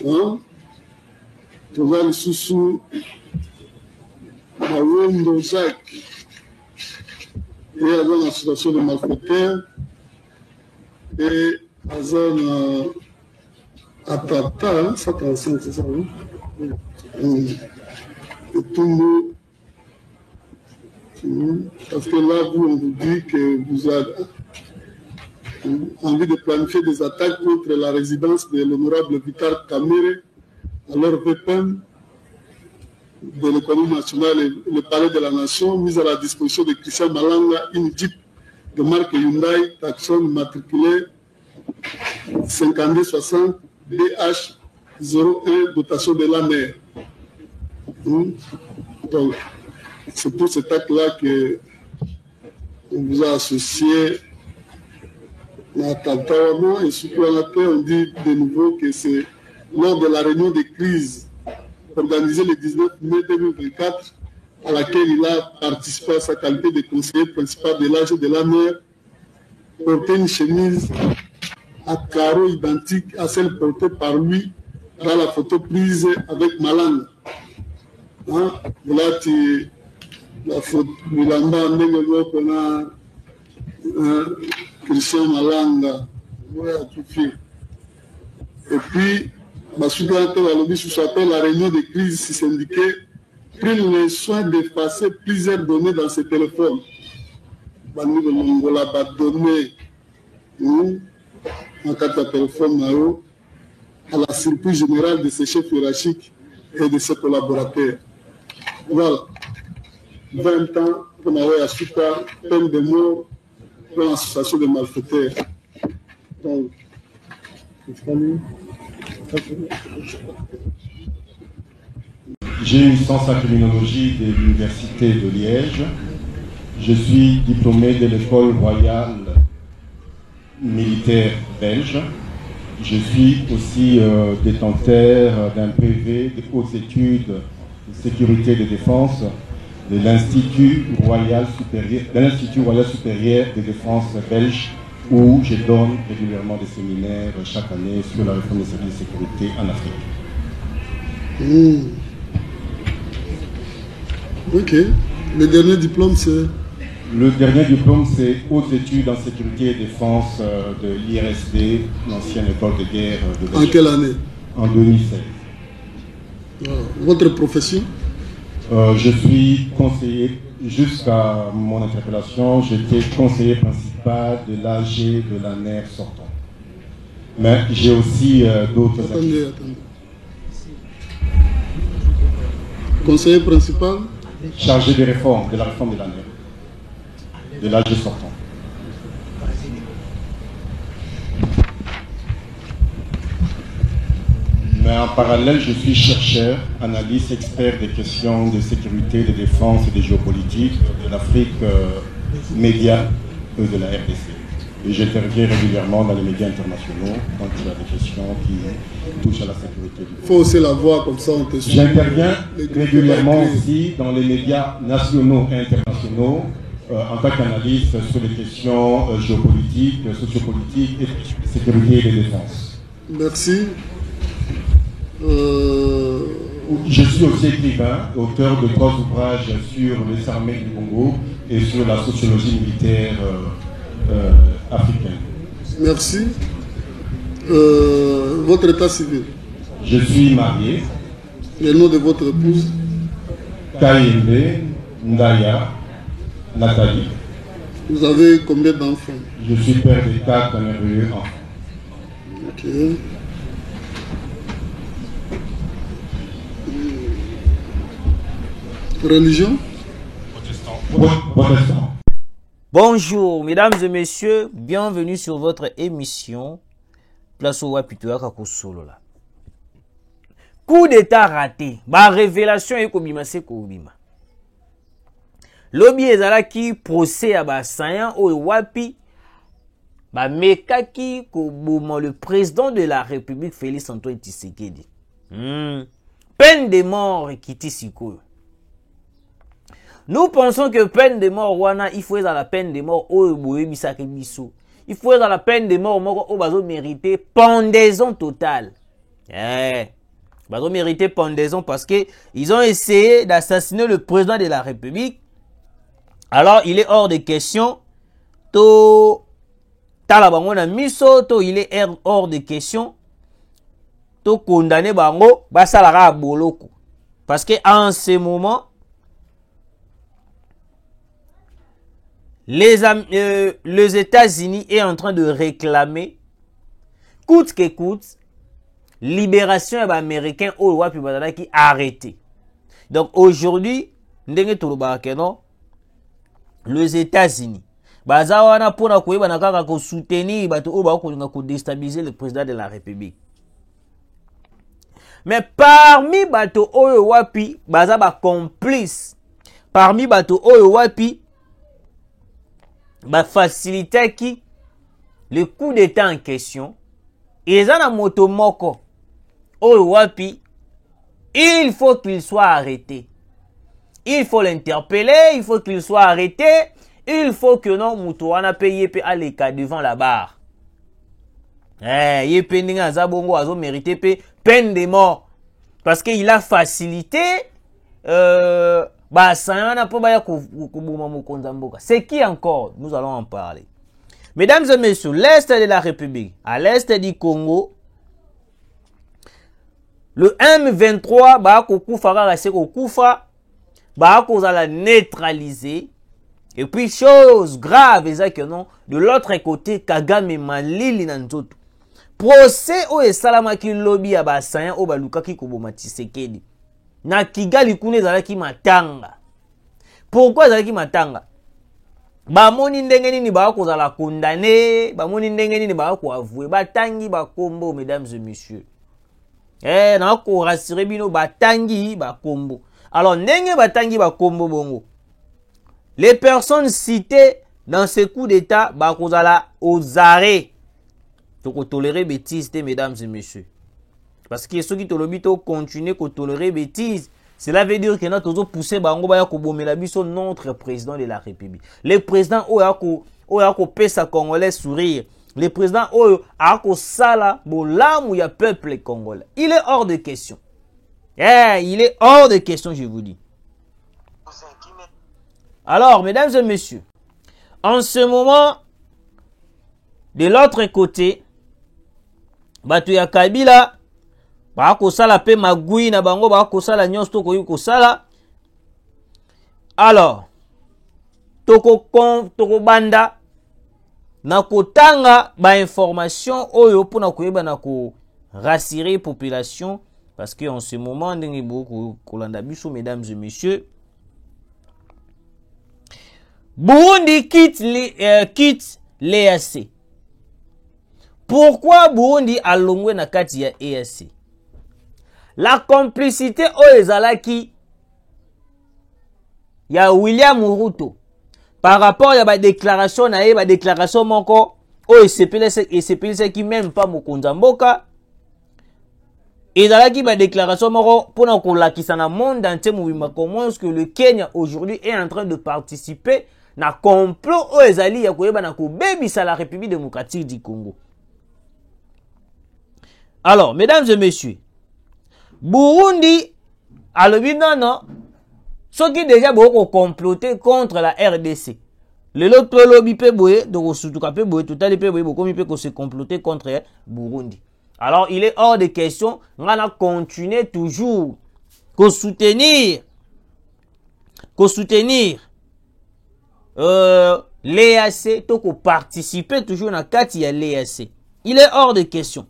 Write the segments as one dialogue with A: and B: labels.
A: hein? Toval Soussou, Mawendo Jacques, et avant l'association de malfaiteurs, et Azan Atata, 135, c'est ça, oui? Et tout le monde, parce que là, vous, on vous dit que vous avez envie de planifier des attaques contre la résidence de l'honorable Vital Kamere, alors VPN de l'économie nationale et le palais de la nation, mise à la disposition de Christian Malanga, une Jeep de marque Hyundai, taxon matriculé 5260 BH01, dotation de la mer. Donc, c'est pour cet acte-là que on vous a associé à Tantaouama et surtout à la paix. On dit de nouveau que c'est lors de la réunion de crise organisée le 19 mai 2024 à laquelle il a participé à sa qualité de conseiller principal de l'âge de la mer, porté une chemise à carreaux identique à celle portée par lui dans la photo prise avec Malanga. Hein? Là, la photo, Milamba, Christian Malanga, et puis, la réunion de crise syndiquée prit le soin d'effacer plusieurs données dans ses téléphones. Données en carte de téléphone à la surprise générale de ses chefs hiérarchiques et de ses collaborateurs. Voilà. 20 ans pour Naoya Asuka, peine de mort pour l'association de malfaiteurs. Donc,
B: j'ai une licence en criminologie de l'Université de Liège. Je suis diplômé de l'école royale militaire belge. Je suis aussi détenteur d'un brevet de hautes études de sécurité et de défense de l'Institut royal supérieur de défense belge, où je donne régulièrement des séminaires chaque année sur la réforme des services de sécurité en Afrique.
A: Ok. Le dernier diplôme, c'est?
B: Le dernier diplôme, c'est hautes études en sécurité et défense de l'IRSD, l'ancienne école de guerre de Belgique.
A: En quelle année?
B: En 2016.
A: Votre profession?
B: Je suis conseiller, jusqu'à mon interpellation, j'étais conseiller principal de l'AG de la NER sortant. Mais j'ai aussi d'autres...
A: Attendez. Conseiller principal?
B: Chargé de réforme, de la réforme de la NER, de l'AG sortant. Mais en parallèle, je suis chercheur, analyste, expert des questions de sécurité, de défense et de géopolitique de l'Afrique média et de la RDC. Et j'interviens régulièrement dans les médias internationaux quand il y a des questions qui touchent à la sécurité.
A: Il faut aussi la voir comme ça, on te suit.
B: J'interviens régulièrement aussi dans les médias nationaux et internationaux en tant qu'analyste sur les questions géopolitiques, sociopolitiques et sécurité et de défense.
A: Merci.
B: Je suis aussi écrivain, auteur de 3 ouvrages sur les armées du Congo et sur la sociologie militaire africaine.
A: Merci. Votre état civil?
B: Je suis marié.
A: Le nom de votre épouse?
B: Kayembe Ndaya Nathalie.
A: Vous avez combien d'enfants?
B: Je suis père de 4 merveilleux enfants.
A: Ok. Religion?
B: Protestant.
C: Bonjour mesdames et messieurs, bienvenue sur votre émission Place au Wapitoua Kakosolola. Coup d'état raté, ma révélation est comme c'est Kobima. Lobby ezalaki procès à Bassayan au Wapi, ba mekaki koboma le président de la République Félix Antoine Tshisekedi. Peine de mort kiti sikoyo. Nous pensons que peine de mort wana il faut être à la peine de mort au boye biso. Il faut être à la peine de mort moko o bazo mériter pendaison totale. Ils ont mérité pendaison parce qu'ils ont essayé d'assassiner le président de la République. Alors, il est hors de question. Il est hors de question. To condamner bango, basalara boloko. Parce que en ce moment, les États-Unis est en train de réclamer, coûte que coûte, libération des Américains au roi qui arrêté. Donc aujourd'hui, les États-Unis, bazawana pour soutenir, déstabiliser le président de la République. Mais parmi bato oyo wapi baza ba complice, parmi bato oyo wapi ba faciliter qui le coup d'état en question, ils ont moto moko oyo wapi, il faut qu'il soit arrêté, il faut l'interpeller, il faut qu'il soit arrêté, il faut que non moto wana paye pe aleka devant la barre. Yé pending azabongo azo mérité peine de mort. Parce qu'il a facilité c'est qui encore? Nous allons en parler. Mesdames et messieurs, l'Est de la République, à l'Est du Congo, le M23 va neutraliser. Et puis, chose grave, de l'autre côté, Kagame Malili Nanzoto. Procès o esalamaki lobby ya basanya o balukaki koboma Tshisekedi. Na Kigali kune ezalaki matanga. Pourquoi ezalaki matanga? Bamoni ndenge nini ba kozala condamné, bamoni ndenge nini ba ko avouer, batangi ba kombo mesdames et messieurs. Na ko rassurer bino batangi ba kombo. Alors ndenge batangi ba kombo bongo. Les personnes citées dans ce coup d'état ba kozala aux arrêts. Donc, tolérer bêtises, mesdames et messieurs. Parce que ceux qui continuent à tolérer bêtises, cela veut dire que nous avons poussé notre président de la République. Le président a sa Congolais sourire. Le président a sala bolam où il y a peuple congolais. Il est hors de question. Il est hors de question, je vous dis. Alors, mesdames et messieurs, en ce moment, de l'autre côté, Batu ya Kabila bako sala pe magui na bango bako sala nyonso ko yuko sala. Alors toko banda na kotanga ba information oyo pona koyeba na ko rassurer population parce que en ce moment ndenge beaucoup kolanda biso mesdames et messieurs, Burundi quitte l'EAC. Pourquoi Burundi a longwe na kati ya EAC? La complicité o ezalaki ya William Ruto par rapport à la déclaration na ba déclaration moko o esepelisa ki même pas mokonza mboka ezalaki ba déclaration moko pona ko lakisa na monde entier mobimba comment est-ce que le Kenya aujourd'hui est en train de participer na complot o ezali ya koyeba na ko bebisa la République démocratique du Congo. Alors, mesdames et messieurs, Burundi, à non, ceux qui déjà beaucoup comploté contre la RDC. Le lot lobby pe boye, donc surtout pe boye, tout à l'heure pe boye, beaucoup peut se comploter contre Burundi. Alors, il est hors de question, on a continué toujours qu'au soutenir l'EAC, donc qu'on participer toujours dans kati ya l'EAC. Il est hors de question.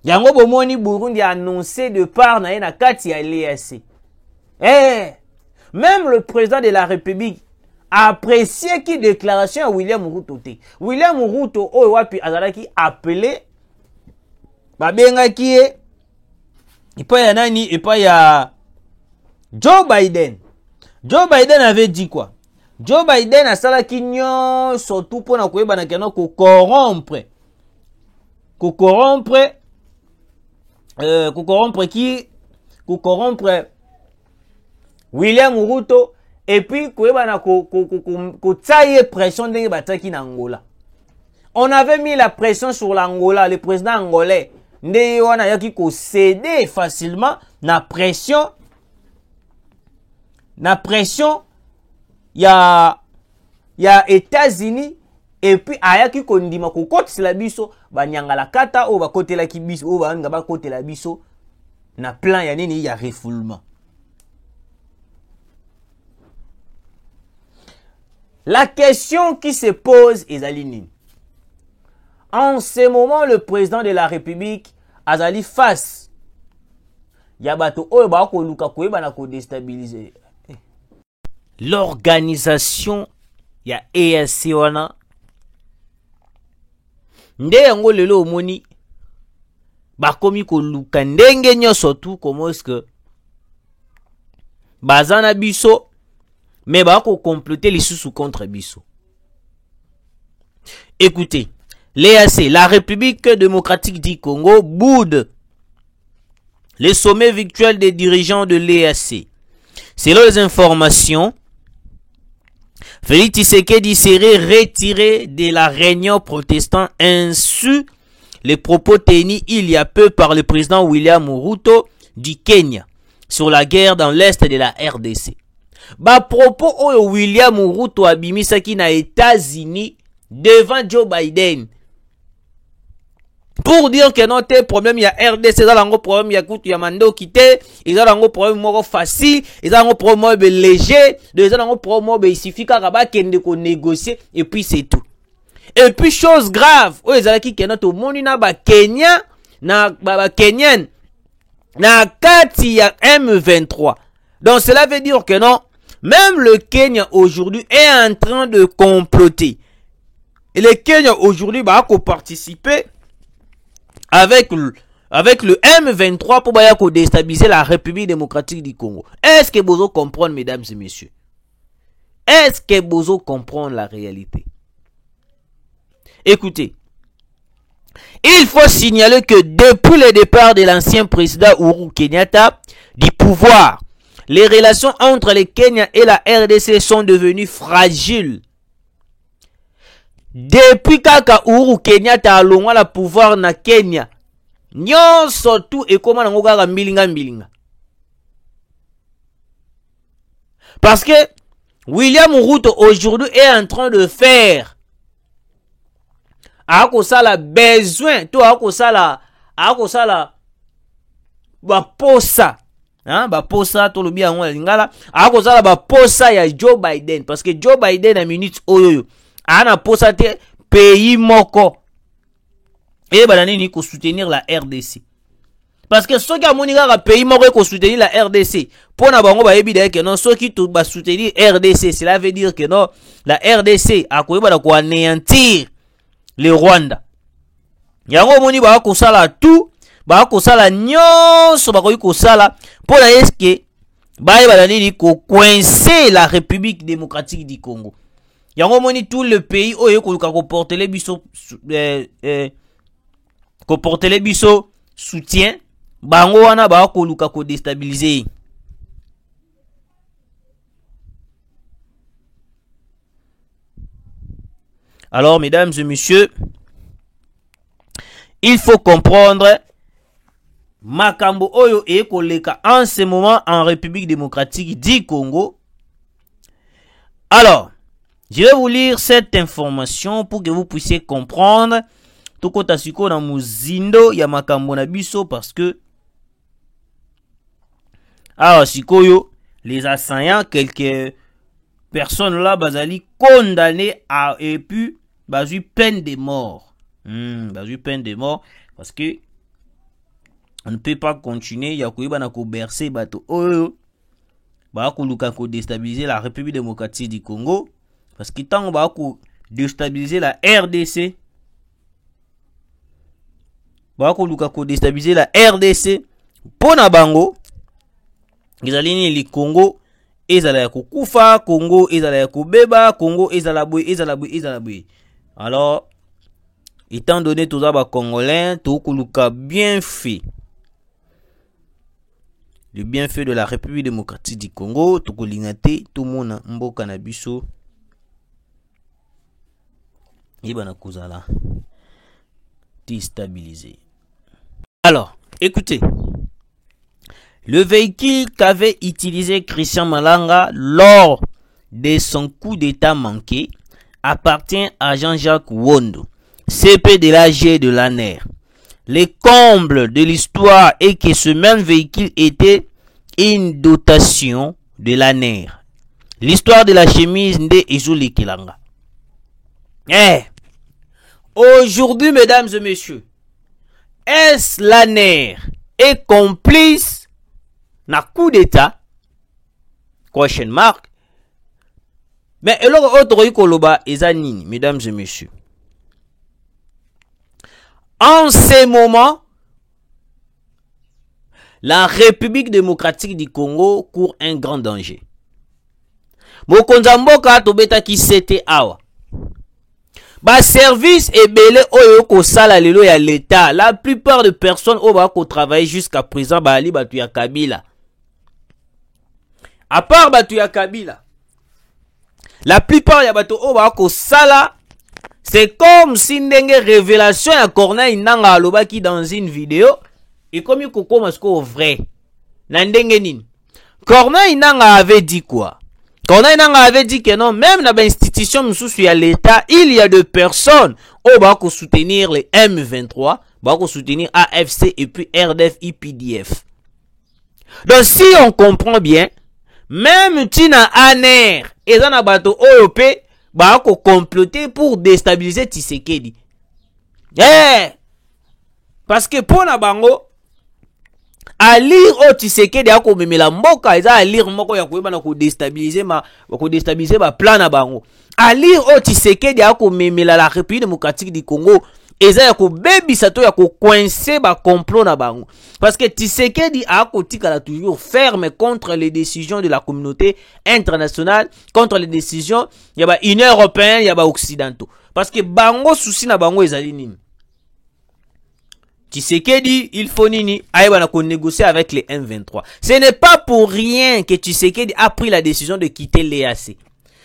C: Yango bomoni Burundi a annoncé de part na kati ya l'EAC. Même le président de la République a apprécié qui déclaration à William Ruto. William Ruto oyo wapi azalaki appelé babengaki et pas ya nani et pas ya Joe Biden. Joe Biden avait dit quoi? Joe Biden a salaki nyon surtout pour na koyeba na kena ko corrompre William Ruto et puis koyeba na ko tsaye pression de bataki na Angola. On avait mis la pression sur l'Angola, le président angolais nde wana yaki ko céder facilement na pression ya États-Unis et puis ayaki kondima ko kotela biso banyangala kata o bakotela ki biso o banga bakotela biso na plan ya nini ya refoulement. La question qui se pose est Zalinine. En ce moment, le président de la République azali face yabato oyo ba ko luka ko eba na ko déstabiliser l'organisation ya EAC wana. Nde yango lelo omoni bakomi ko luka ndenge nyoso tu comment est-ce que bazana biso mais ba ko compléter les sous contre biso. Écoutez, l'EAC, la République démocratique du Congo, boude les sommets virtuels des dirigeants de l'EAC. Selon les informations, Félix Tshisekedi serait retiré de la réunion protestant ainsi les propos tenus il y a peu par le président William Ruto du Kenya sur la guerre dans l'est de la RDC. Ba propos oyo William Ruto abimisaki na États-Unis devant Joe Biden pour dire que non te problème ya RDC za lango problème ya kutu ya mando kité eza lango problème moko facile eza lango problème moko léger eza lango problème moko isifika ka ba kende ko négocier et puis c'est tout. Et puis chose grave oyo ezalaki que non to moni na ba Kenya na ba Kenyan na kati ya M23. Donc cela veut dire que non, même le Kenya aujourd'hui est en train de comploter. Et le Kenya aujourd'hui va participer avec le M23 pour déstabiliser la République démocratique du Congo. Est-ce que vous comprenez, mesdames et messieurs? Est-ce que vous comprenez la réalité? Écoutez, il faut signaler que depuis le départ de l'ancien président Uhuru Kenyatta du pouvoir, les relations entre le Kenya et la RDC sont devenues fragiles. Depuis kaka Uhuru Kenyatta alongwa la pouvoir na Kenya, nyonso tu ekoma nango kaka mbilinga. Parce que William Ruto aujourd'hui est en train de faire akosala besoin to akosala baposa baposa to lobi yango lingala akosala baposa ya Joe Biden parce que Joe Biden a minute oyo ana posa te pays moko et banani ni ko soutenir la RDC parce que ceux qui a moni kaka pays moko ko soutenir la RDC pona bango ba yebi que non ceux qui to ba soutenir RDC cela veut dire que non la RDC a koyeba na ko anéantir le Rwanda. Yango moni ba ko sala tout ba ko sala nyonso ba ko sala pour la eske ba banani ni ko coincer la République démocratique du Congo. Yango moni tout le pays oyo ko porter les biso ko porter les biso soutien bango wana ba ko luka ko déstabiliser. Alors mesdames et messieurs, il faut comprendre makambo oyo e koleka en ce moment en République démocratique du Congo. Alors, je vais vous lire cette information pour que vous puissiez comprendre tout kota siko na muzindo ya makambo na biso parce que alors sikoyo les assaillants quelques personnes là bazali condamnées à et puis bazui peine de mort. Bazui peine de mort parce que on ne peut pas continuer ya koyeba na ko bercer bato oyo ba ko luka ko déstabiliser la République démocratique du Congo parce que tant ba ko déstabiliser la RDC ba ko luka ko déstabiliser la RDC pona bango ezalini li Congo ezala ya kukufa Congo ezala ya kubeba Congo ezala boy. Alors étant donné tout ça ba congolais to kuluka bien fait le bienfait de la République démocratique du Congo to kolingate tout mona mboka na biso ibana kuzala déstabiliser. Alors, écoutez. Le véhicule qu'avait utilisé Christian Malanga lors de son coup d'état manqué appartient à Jean-Jacques Wondo, CP de l'AG de l'ANER. Le comble de l'histoire est que ce même véhicule était une dotation de l'ANER. L'histoire de la chemise de Izuli Kilanga. Aujourd'hui, mesdames et messieurs, est-ce l'ANER est complice na coup d'état? Question mark. Mais autre koloba ezanini, mesdames et messieurs. En ce moment, la République démocratique du Congo court un grand danger. Mokonza mboka tobeta ki sete awa. Ba service ebele oyo ko sala lelo ya l'État. La plupart de personnes au ba ko travailler jusqu'à présent ba ali batu ya Kabila. À part batu ya Kabila, la plupart ya batu au ba ko sala, c'est comme si ndenge révélation ya Corneille Nanga alobaki dans une vidéo et comme il koko masko vrai. Na ndenge nini? Corneille Nanga avait dit quoi? Corneille Nanga avait dit que non, même dans l'institution moussousu à l'État, il y a des personnes qui vont soutenir les M23, vont soutenir AFC et puis RDF, IPDF. Donc si on comprend bien, même Tina Aner et dans bateau OEP, vont comploter pour déstabiliser Tshisekedi. Parce que pour na bango, à lire au Tshisekedi ako memela mboka eza à lire moko ya koyeba na ko déstabiliser ma plan na bango. À lire au Tshisekedi ako memela la République démocratique du Congo eza ya ko bebisa to ya ko coincer ba complot na bango. Parce que Tshisekedi ako tikala toujours ferme contre les décisions de la communauté internationale, contre les décisions ya ba Union européenne, ya ba occidentaux. Parce que bango souci na bango ezali nini? Tshisekedi, il faut nini aïba qu'on négocier avec les M23. Ce n'est pas pour rien que Tshisekedi a pris la décision de quitter l'EAC.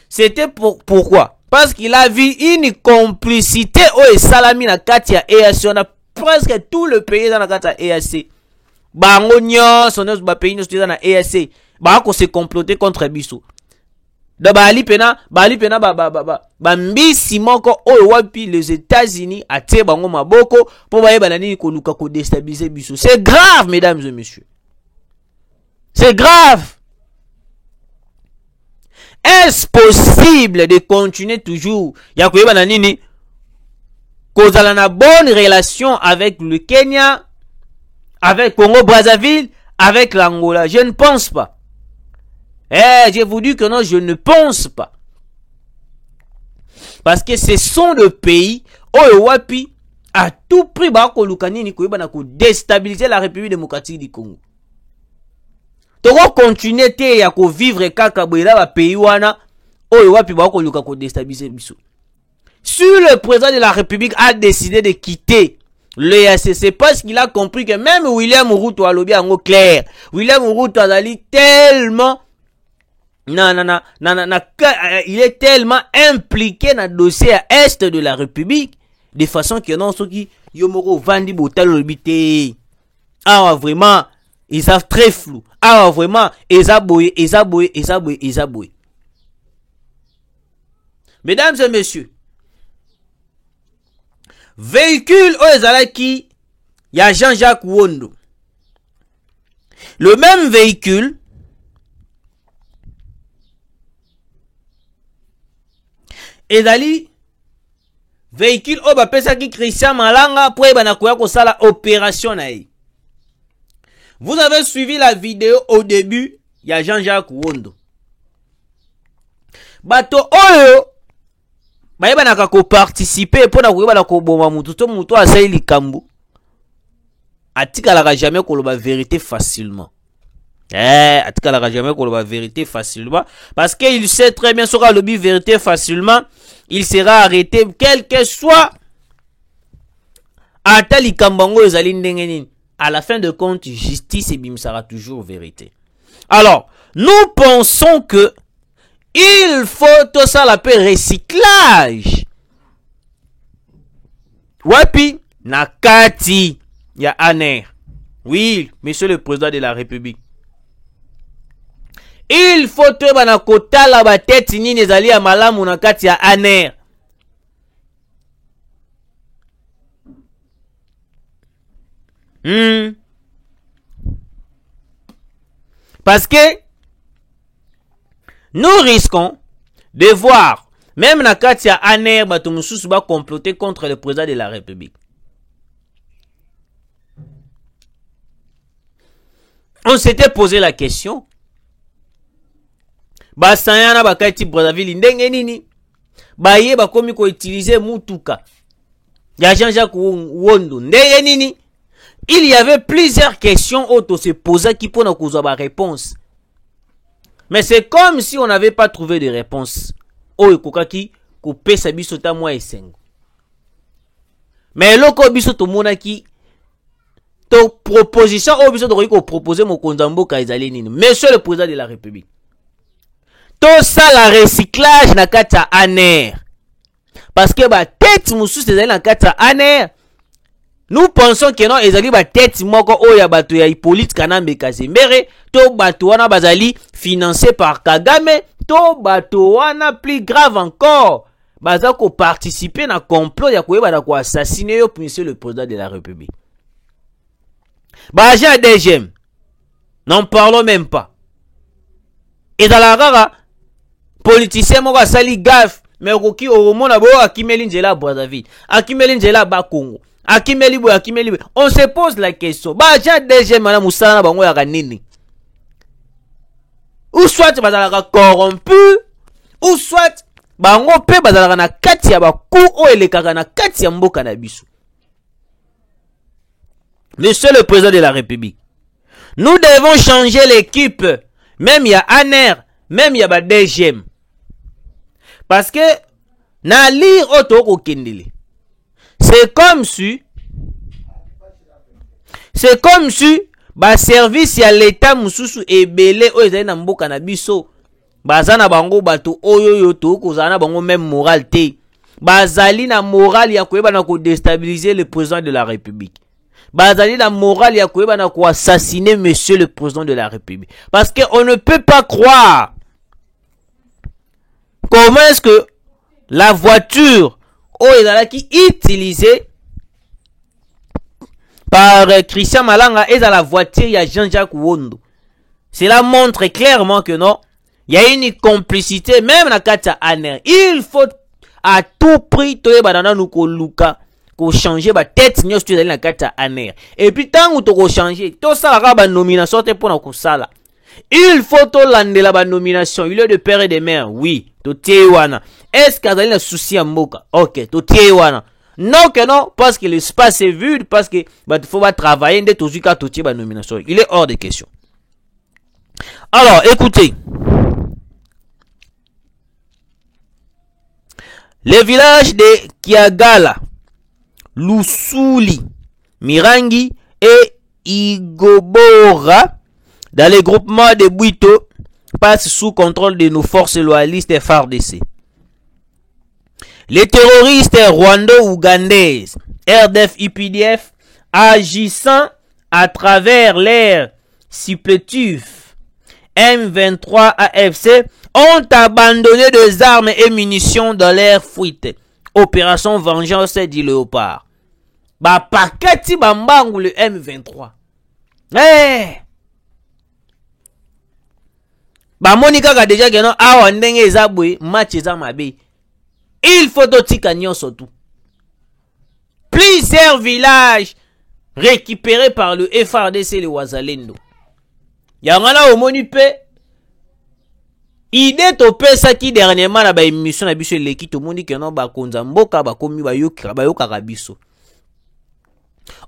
C: C'était pourquoi? Parce qu'il a vu une complicité au salami na katia EAC. On a presque tout le pays dans la katia EAC. Bango nyo, son ba pays nyo dans la EAC. Bango se comploter contre Bissou. Da bali pena mbisi moko oyo wapi les États-Unis atie bango maboko pour ba nani ko luka ko déstabiliser biso. C'est grave, mesdames et messieurs. C'est grave. Est-ce possible de continuer toujours ya ko yeba nani kozala na bonne relation avec le Kenya, avec Congo Brazzaville, avec l'Angola? Je ne pense pas. Je vous dis que non, je ne pense pas. Parce que ce sont des pays où wapi à tout prix bako lukanini ko yeba ko déstabiliser la République démocratique du Congo. Toko continuer te ya ko vivre kaka boyela ba pays wana où wapi bako luka ko déstabiliser biso. Si le président de la République a décidé de quitter l'EAC, c'est parce qu'il a compris que même William Ruto a lobby en clair. William Ruto a ali tellement il est tellement impliqué dans le dossier à est de la République de façon que non ceux qui yomoro vandi botalo bité. Ah vraiment, ils savent très flou. Ah vraiment, ezaboye. Mesdames et messieurs, véhicule au ezalaki ya Jean-Jacques Wondo. Le même véhicule ezali véhicule o ba pesa ki Christian Malanga pour ebana koya ko sala opération na ye. Vous avez suivi la vidéo au début, il y a Jean-Jacques Wondo. Bato oyo ba ebana ko participer pour na koyeba na ko boma mutu to mutu asai likambu. Atikala jamais ko loba vérité facilement. Atikala jamais ko loba vérité facilement parce qu'il sait très bien sera lobby vérité facilement. Il sera arrêté, quel que soit Atali Kambango ezali ndenge nini. À la fin de compte, justice et bim sera toujours vérité. Alors, nous pensons que il faut tout ça l'appeler recyclage. Wapi nakati ya aner. Oui, monsieur le président de la République. Il faut te bana kotala ba tête nini ezali ya malamu na kati ya ANER. Parce que nous risquons de voir même na kati ya ANER bato mususu ba comploter contre le président de la République. On s'était posé la question. Basayana bakati Brazzaville ndenge nini baye bakomi ko utiliser mutuka ya Jean-Jacques Wondo ndenge nini. Il y avait plusieurs questions auto se poser qui pour nous avoir réponse. Mais c'est comme si on n'avait pas trouvé de réponse. Oh kokaki ko pesa biso ta moi esengo. Mais loko biso to monaki to proposition au biso to ko proposer mo konzambo ka ezali nini. Monsieur le président de la République. Tout ça la recyclage na kata ANER. Parce que ba tête mususu ezali na kata ANER. Nous pensons que non ezali ba tête moko oya bato ya Hippolyte Kanambe Kazembere to bato wana bazali financé par Kagame to bato wana plus grave encore baza ko participer na complot ya koyeba na ko assassiner yo monsieur le président de la République. Ba agent DGM n'en parlons même pas. Et dans la rara politicien moko asali gaffe mais okoki omona bo akimeli nzela Brazzaville akimeli nzela ba Congo akimeli bo. On se pose la question ba agent DGM na musala na bango ya kanini ou soit bazalaka corrompu ou soit bango pe bazalaka na kati ya baku o elekaka na kati ya mboka na biso. Monsieur le président de la République, nous devons changer l'équipe même il y a ANER même il y a ba DGM. Parce que na lire auto ko kendele. C'est comme si ba service ya l'état mususu ebele o ezali na mboka na biso bazana bango bato oyo yo to kozana bango même moral te. Bazali na moral ya koyeba na ko déstabiliser le président de la République. Bazali na moral ya koyeba na ko assassiner monsieur le président de la République. Parce que on ne peut pas croire comment est-ce que la voiture qui est utilisée par Christian Malanga est dans la voiture de Jean-Jacques Wondo. Cela montre clairement que non, il y a une complicité même dans Kata ANER. Il faut à tout prix changer la tête dans la Kata ANER. Et puis tant que tu changer, tout ça la nomination pour nous sala. Il faut tout l'andela la nomination. Il est de père et de mère. Oui, to tiewana. Est-ce qu'il y a un souci à Mboka? Ok, to tiewana. Non que non, parce que l'espace est vide, parce que il faut pas travailler dès tout cas tout la nomination. Il est hors de question. Alors, écoutez. Les villages de Kiagala, Lusuli, Mirangi et Igobora dans les groupements de Bouito passent sous contrôle de nos forces loyalistes FARDC. Les terroristes rwando-ougandaises, RDF UPDF, agissant à travers l'air supplétif M23 AFC, ont abandonné des armes et munitions dans l'air fuite. Opération Vengeance du Léopard. Ba pakati bambangu le M23. Ba monika ka déjà que non awa ndenge ezabwe match ezamabe. Il faut dotika nyonso tout. Plusieurs villages récupérés par le FARDC et le Wazalendo. Yangana omoni pe idée to pesa ki dernièrement na ba émission na biso leki to moni que non ba konza mboka ba komi ba yoka biso.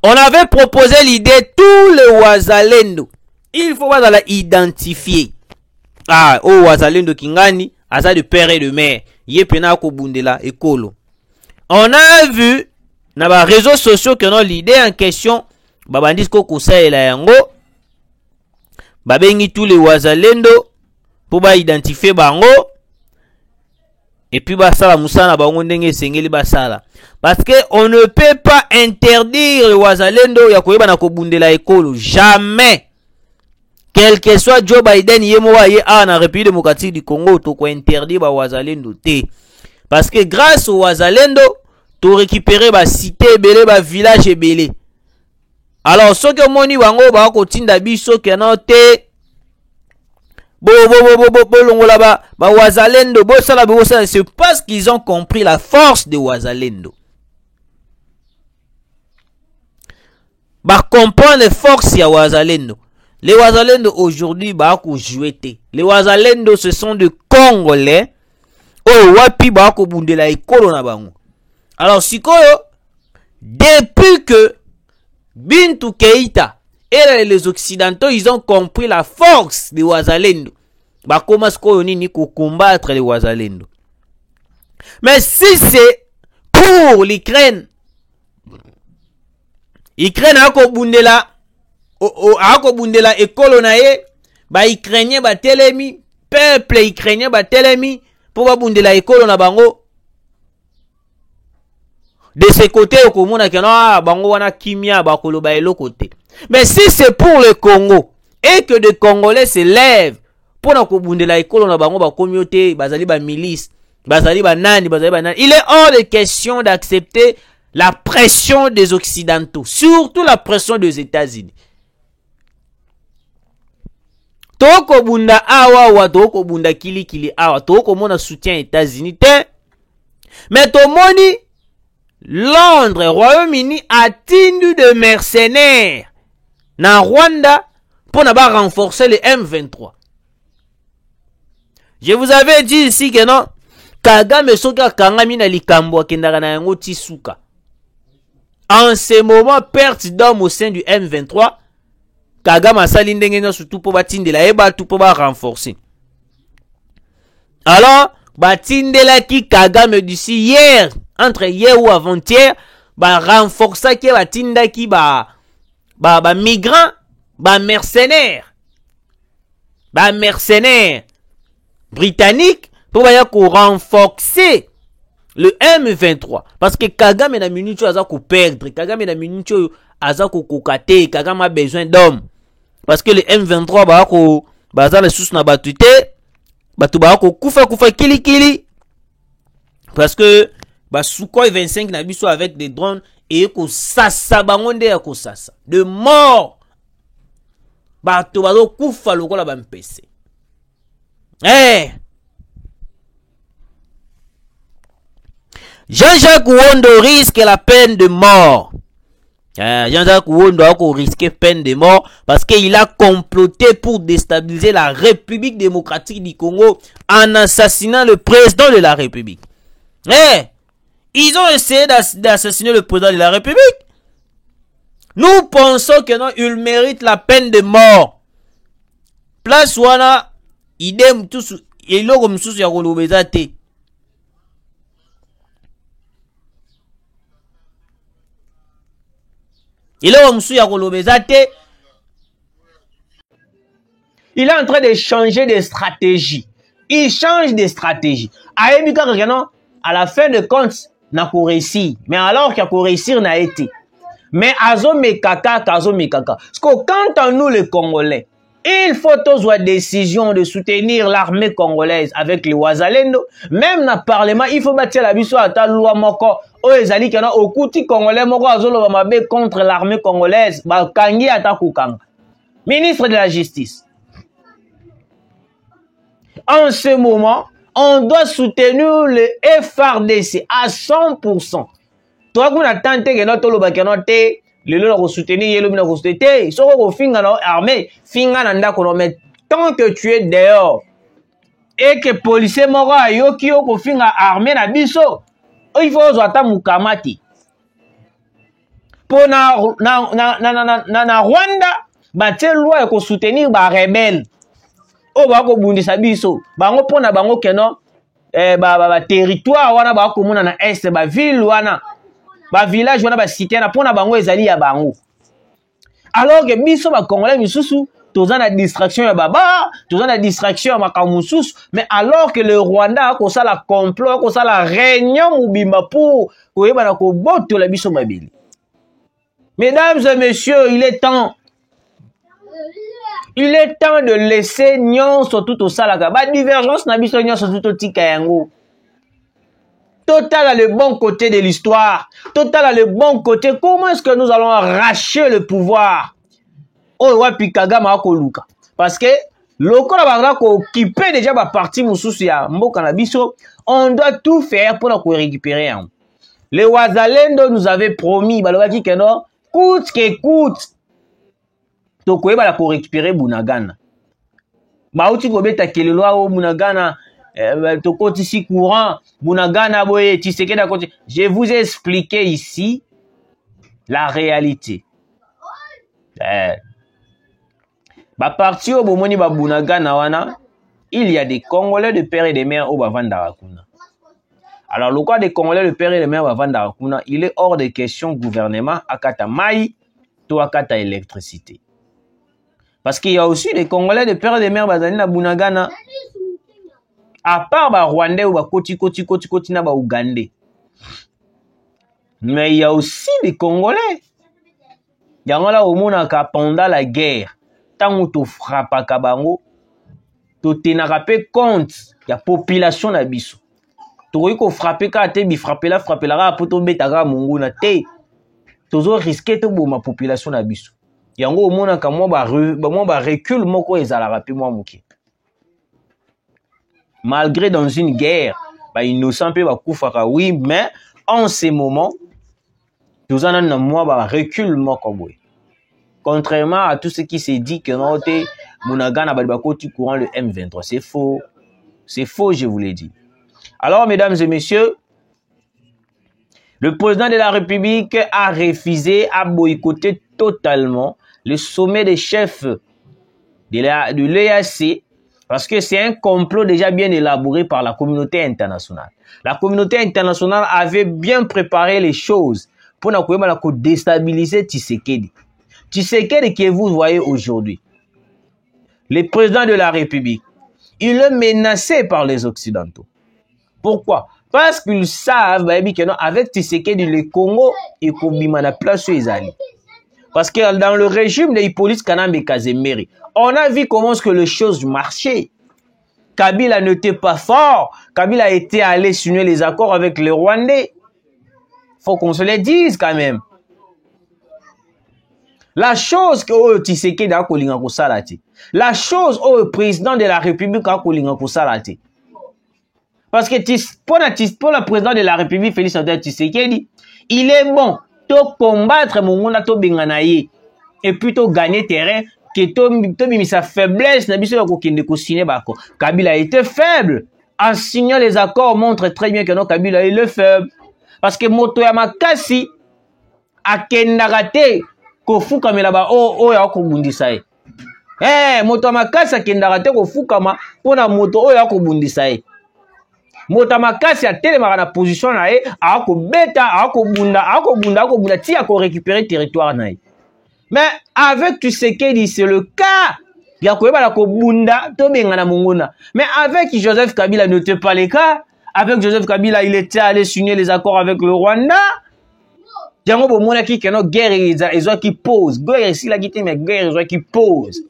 C: On avait proposé l'idée tout le Wazalendo. Il faut pas la identifier. Ah, oh Wazalendo kingani, asa de père et de mère. Yepena ko bundela ekolo. On a vu na ba réseaux sociaux que non l'idée en question babandis ko kosaela yango babengi tous les Wazalendo pour ba identifier bango Et puis basala musana bango ndenge sengeli basala. Parce que on ne peut pas interdire le wazalendo ya koyeba na kobundela ekolo. Jamais. Quel que soit Joe Biden yemoa ye a na République démocratique du Congo to ko interdire ba wazalendo te. Parce que grâce au wazalendo to récupérer ba cité belé ba village belé. Alors ce que moni bango ba ko tinda biso kenan te ba wazalendo c'est parce qu'ils ont compris la force de wazalendo. Ba comprendre la force ya wazalendo. Les wazalendo aujourd'hui ba ko jouer. Les wazalendo ce sont de Congolais. Oh wapi ba ko bundela ekolo na bango. Alors sikoyo depuis que Bintou Keïta et les Occidentaux, ils ont compris la force des Wazalendo. Bah, comment est-ce qu'on y combattre les Wazalendo? Mais si c'est pour l'Ukraine, Ukraine a kobundela ekolonaye, bah, Ukrainien ba telemi, peuple Ukrainien ba telemi, pour ba bundela ekolona bango. De ce côté, bango wana kimia bakoloba eloko te. Mais si c'est pour le Congo et que des Congolais se lèvent pour na kobundela ekolo na bango ba communauté, bazali ba milice, bazali ba nani, il est hors de question d'accepter la pression des Occidentaux, surtout la pression des États-Unis. Toko bunda awa wa toko bunda kili awa toko mona soutien États-Unis te. Mais to moni Londres, Royaume-Uni a tindu de mercenaires na Rwanda pour n'avoir renforcer les M23. Je vous avais dit ici que non, Kagame soka kangami na likambo akendaka na yango tisuka. En ce moment, perte d'hommes au sein du M23, Kagame asali ndenge na surtout pour batindela eba tout pour renforcer. Alors, batindela ki Kagame d'ici hier, entre hier ou avant-hier, ba renforcer ki batinda ki ba migrants, ba mercenaires britanniques pour renforcer le M23 parce que Kagame na minute aza ko perdre, Kagame na minute aza ko kokate, Kagame a besoin d'hommes parce que le M23 ba ko baza les sous na batute batu ba ko kufa kili parce que ba Sukhoi 25 na biso avec des drones et ko sasa bangonde ya ko sasa de mort batu ba ko kufa lokola ba mpese. Jean-Jacques Wondo risque la peine de mort. Jean-Jacques Wondo a risqué peine de mort parce qu'il a comploté pour déstabiliser la République démocratique du Congo en assassinant le président de la République. Ils ont essayé d'assassiner le président de la République. Nous pensons que non, il mérite la peine de mort. Place wana idem tous eloko msusu ya kolobeza te. Il est en train de changer de stratégie. Il change de stratégie. À la fin de compte, n'a pas réussi. Mais alors qu'il a réussi, n'a été. Mais azo mekaka. Parce que quand on nous les Congolais, il faut tous avoir décision de soutenir l'armée congolaise avec les Wazalendo. Même dans le Parlement, il faut bâtir la biso à ta loi moko. Ezali kana okuti congolais moko azolo mabe contre l'armée congolaise ba kangi atakukanga. Ministre de la Justice. En ce moment, on doit soutenir le FRDC à 100%. Toi qu'on attend que notre lobakanote le lo ko soutenir yelo mina ko soutenir soko ko finga na armée finga na ndako mais tant que tu es dehors et que policier moko ayoki ko finga armée na biso il faut ozwata mukamati pour na Rwanda batie loi ko soutenir ba rebelle o ba ko bundisa biso bango pona bango keno ba territoire wana ba ko mona na est ba ville wana ba village wana ba cité na pona bango ezali ya bango alors que biso ba congolais misusu toza na distraction ya baba, toza na distraction ya makamusus, mais alors que le Rwanda a kosa la complot, a kosa la réunion mubimba pour koyeba na koboto la biso mabili. Mesdames et messieurs, il est temps. Il est temps de laisser nyonso tout au salaka. Ba divergence na biso nyonso tout au tika yango. Total a le bon côté de l'histoire. Total a le bon côté. Comment est-ce que nous allons arracher le pouvoir? Oh, wapi Kagame akoluka. Parce que loko na banga ko occuper déjà ba parti mususu ya mboka na biso, on doit tout faire pour la récupérer. Les Wazalendo nous avaient promis balobaki que non, coûte que coûte. Tokoyeba la ko récupérer Bunagana. Bauti ko beta kelelo o Bunagana. Tokoti courant, Bunagana boye, Tshisekedi à côté. Je vous ai expliqué ici la réalité. Ba parti au bomoni ba Bunagana wana, il y a des Congolais de père et de mère au Bavandakuna. Alors le cas des Congolais de père et de mère au Bavandakuna, il est hors de question gouvernement akata mai to akata électricité. Parce qu'il y a aussi des Congolais de père et de mère bazali na Bunagana. À part ba Rwandais ou ba koti na ba Ougandais. Mais il y a aussi des Congolais. Il y a là au monde pendant la guerre. Tant que tu frappes à Kabango, tu t'en pe compte. Il y a population na biso. Tu vois qu'on frappe quand tu frappe là pour tomber ta gare mongo na te. Tu as risqué de ma population na biso. Il y a au monde ka moi ba recul moko ezala rapide moi moki. Malgré dans une guerre, bah, innocent peut va koufaka, oui, mais en ces moments, nous en avons moi bah recul mokobwe. Contrairement à tout ce qui s'est dit que non te Bunagana ba côté courant le M23, c'est faux. C'est faux, je vous l'ai dit. Alors mesdames et messieurs, le président de la République a refusé à boycotter totalement le sommet des chefs de l'EAC. Parce que c'est un complot déjà bien élaboré par la communauté internationale. La communauté internationale avait bien préparé les choses pour déstabiliser Tshisekedi. Tshisekedi que vous voyez aujourd'hui, le président de la République, il est menacé par les Occidentaux. Pourquoi? Parce qu'ils savent avec Tshisekedi, le Congo et Kobimana place les alliés. Parce que dans le régime de Hippolyte Kanambe Kazemeri, on a vu comment est-ce que les choses marchaient. Kabila n'était pas fort. Kabila était allé signer les accords avec les Rwandais. Faut qu'on se le dise quand même. La chose que Tshisekedi a kolinga ko salati. La chose au président de la République a kolinga ko salati. Parce que pour le président de la République Félix Antoine Tshisekedi, il est bon de combattre mon monde to benganaye et plutôt gagner terrain que to sa faiblesse na biso ko kende ko signer bako. Kabila était faible. En signant les accords montre très bien que non Kabila est le faible. Parce que moto ya makasi akendagate ko fuka melaba ya ko bundisa e. Moto ya makasi akendagate ko fuka ma pona moto ya ko bundisa e. Moto makasi atelemaka na position na ye akobeta akobunda ti ako récupérer territoire na ye. Mais avec Tshisekedi c'est le cas ya koyeba la kobunda to benga na mongona. Mais avec Joseph Kabila n'était pas le cas. Avec Joseph Kabila il était allé signer les accords avec le Rwanda. Jango bo mona ki keno guerre ezo qui pose guerre ici la guité mais guerre ezo qui pose.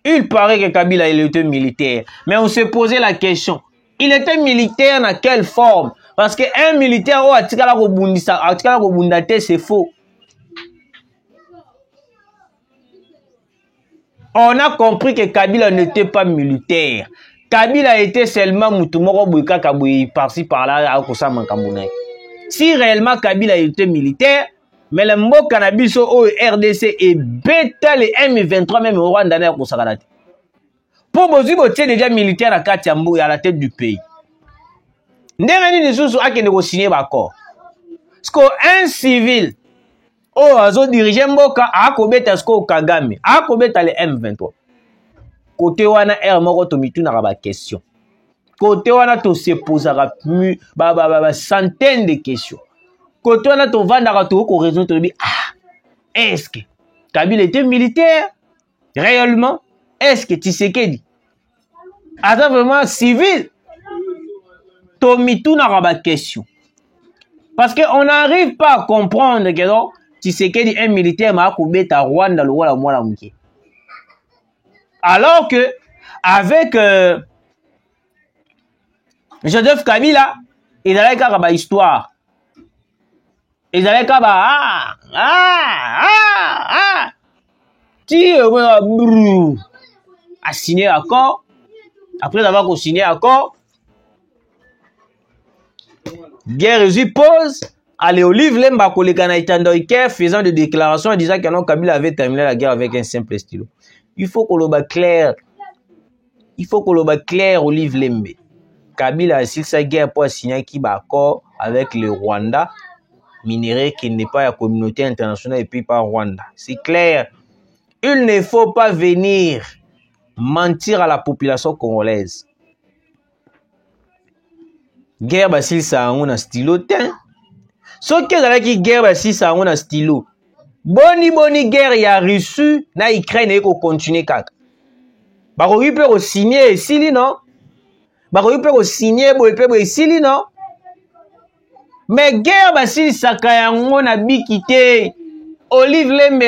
C: Il paraît que Kabila il était militaire. Mais on se posait la question. Il était militaire dans quelle forme? Parce qu'un militaire, c'est faux. On a compris que Kabila n'était pas militaire. Kabila était seulement Moutoumoro Bouika Kabouy par-ci par-là à Kosa Mankambounaï. Si réellement Kabila était militaire, mais le mot cannabis au RDC et bêta les M23 même au Rwanda n'a pas de pour Bozibo c'est déjà militaire à Katiambo et à la tête du pays. N'erani ne sous a qui négocier d'accord. Parce qu'un civil azo diriger mboka a kobeta sko Kagame a kobeta les M23. Côté wana R moko to mitu na ba question. Côté wana to se posera plus centaines de questions. Côté wana to vanda to ko raison to bi est-ce que Kabila était militaire. Réellement, est-ce que Tshisekedi attends vraiment civil? Tomitou n'a pas de question. Parce qu'on n'arrive pas à comprendre que non, Tshisekedi est militaire, mais à Rwanda, le Rwanda, moi, la mouké. Alors que, avec Joseph Kabila, il avait qu'à une histoire. Il avait qu'à a signé l'accord. Après avoir signé l'accord, guerre réussie pause. Allez, Olive Lemba Kolekana Itandoike faisant des déclarations en disant que non, Kabila avait terminé la guerre avec un simple stylo. Il faut qu'on le bat clair. Il faut qu'on le bat clair, Olive Lembe. Kabila a signé sa guerre pour signer un accord avec le Rwanda, minéré qui n'est pas la communauté internationale et puis pas Rwanda. C'est clair. Il ne faut pas venir mentir à la population congolaise. Guerre basil ça on a stylo ten. Ce qui est qui guerre basil ça on a stylo. Boni guerre il a reçu na Ukraine et qu'on continue kaka. Bako il peut signer ici non. Bako il peut signer bo peut ici non. Mais guerre basil ça kaya on a bikité. Olive Lembe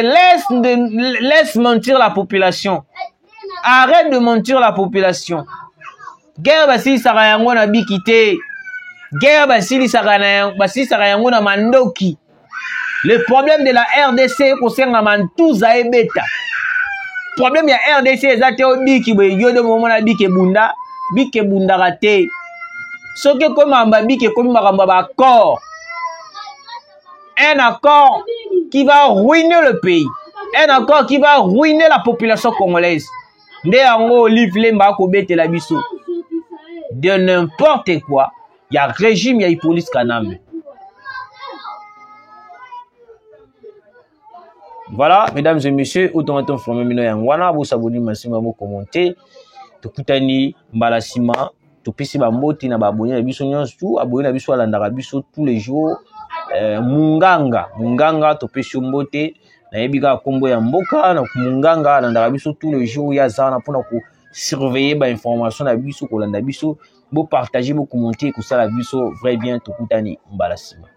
C: laisse mentir la population. Arrête de mentir la population. Guerre basili sakayango na bikité. Guerre basili sakayango na mandoki. Le problème de la RDC concerne Mantouza et Beta. Le problème de la RDC est au biki yodo momona bike bunda raté. Ce que comme amba bike comme maramba accord. Un accord qui va ruiner le pays. Un accord qui va ruiner la population congolaise. De n'importe quoi, il y a régime, il y a police Kanambe. Voilà, mesdames et messieurs, autant informé mino yangwana, vous abonnez massima, vous commentez, tout kutani mbalasima, tout pisi bamboti na babonné na biso nyonso, abonné na biso alandaka biso tous les jours. Munganga to pesi mbote na yebika kombo ya mboka na munganga na biso tous les jours ya zana pona ko surveiller ba information na biso ko landa biso bo partager bo commenter ko sala biso vrai bien to kutani mbalasima.